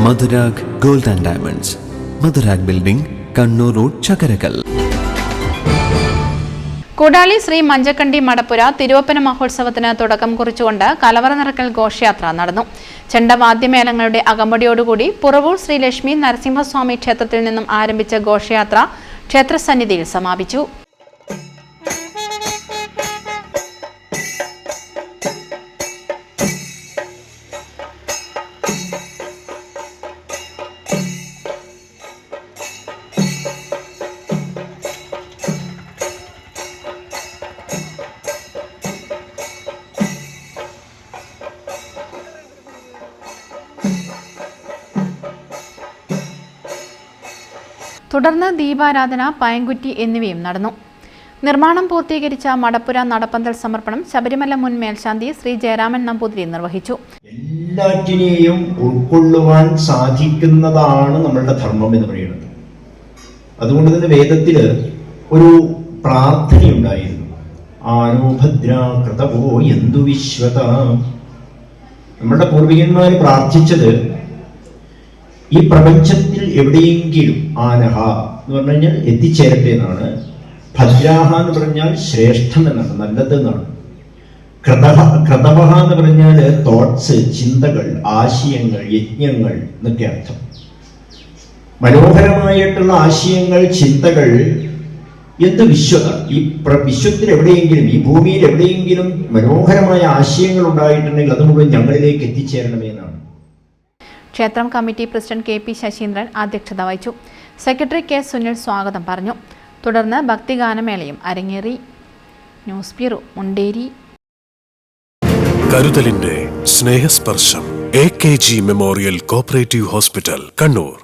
Madhurag gold and diamonds, Madhurag building, Kannur road, Chakkarakkal. Koodali Sree Manjakkandi Madappura Thiruvappana മഹോത്സവത്തിന് തുടക്കം കുറിച്ചുകൊണ്ട് കലവറ നിറക്കൽ ഘോഷയാത്ര നടന്നു. ചെണ്ടവാദ്യമേളങ്ങളുടെ അകമ്പടിയോടുകൂടി പുറവൂർ ശ്രീ ലക്ഷ്മി നരസിംഹസ്വാമി ക്ഷേത്രത്തിൽ നിന്നും ആരംഭിച്ച ഘോഷയാത്ര ക്ഷേത്രസന്നിധിയിൽ സമാപിച്ചു. തുടർന്ന് ദീപാരാധന, പയങ്കുറ്റി എന്നിവയും നടന്നു. നിർമ്മാണം പൂർത്തീകരിച്ച മടപ്പുര നടപ്പന്തൽ സമർപ്പണം ശബരിമല മുൻ മേൽശാന്തി ശ്രീ ജയരാമൻ നമ്പൂതിരി നിർവഹിച്ചു. എല്ലാറ്റിനെയും ഉൾക്കൊള്ളുവാൻ സാധിക്കുന്നതാണ് നമ്മളുടെ ധർമ്മം എന്ന് പറയുന്നത്. അതുകൊണ്ട് തന്നെ വേദത്തില് ഒരു പ്രാർത്ഥനയുണ്ടായിരുന്നു. ആനോ ഭദ്രാ കൃതവോ യന്തു വിശ്വത. നമ്മളുടെ പൂർവികന്മാര് പ്രാർത്ഥിച്ചത് ഈ പ്രപഞ്ചത്തിൽ എവിടെയെങ്കിലും ആനഹ എന്ന് പറഞ്ഞു കഴിഞ്ഞാൽ എത്തിച്ചേരട്ടെ എന്നാണ്. ഭദ്രാഹ എന്ന് പറഞ്ഞാൽ ശ്രേഷ്ഠം എന്നാണ്, നല്ലത് എന്നാണ്. ക്രതവഹ എന്ന് പറഞ്ഞാൽ തോട്ട്സ്, ചിന്തകൾ, ആശയങ്ങൾ, യജ്ഞങ്ങൾ എന്നൊക്കെ അർത്ഥം. മനോഹരമായിട്ടുള്ള ആശയങ്ങൾ, ചിന്തകൾ, എന്ത് വിശ്വത. ഈ വിശ്വത്തിൽ എവിടെയെങ്കിലും, ഈ ഭൂമിയിൽ എവിടെയെങ്കിലും മനോഹരമായ ആശയങ്ങൾ ഉണ്ടായിട്ടുണ്ടെങ്കിൽ അത് മുഴുവൻ ഞങ്ങളിലേക്ക് എത്തിച്ചേരണമേ എന്നാണ്. ക്ഷേത്രം committee president K P Saseendran അധ്യക്ഷത വഹിച്ചു. സെക്രട്ടറി കെ സുനിൽ സ്വാഗതം പറഞ്ഞു. തുടർന്ന് ഭക്തിഗാനമേളയും അരങ്ങേറി. News bureau, Munderi. കരുതലിന്റെ സ്നേഹസ്പർശം. AKG memorial cooperative hospital, Kannur.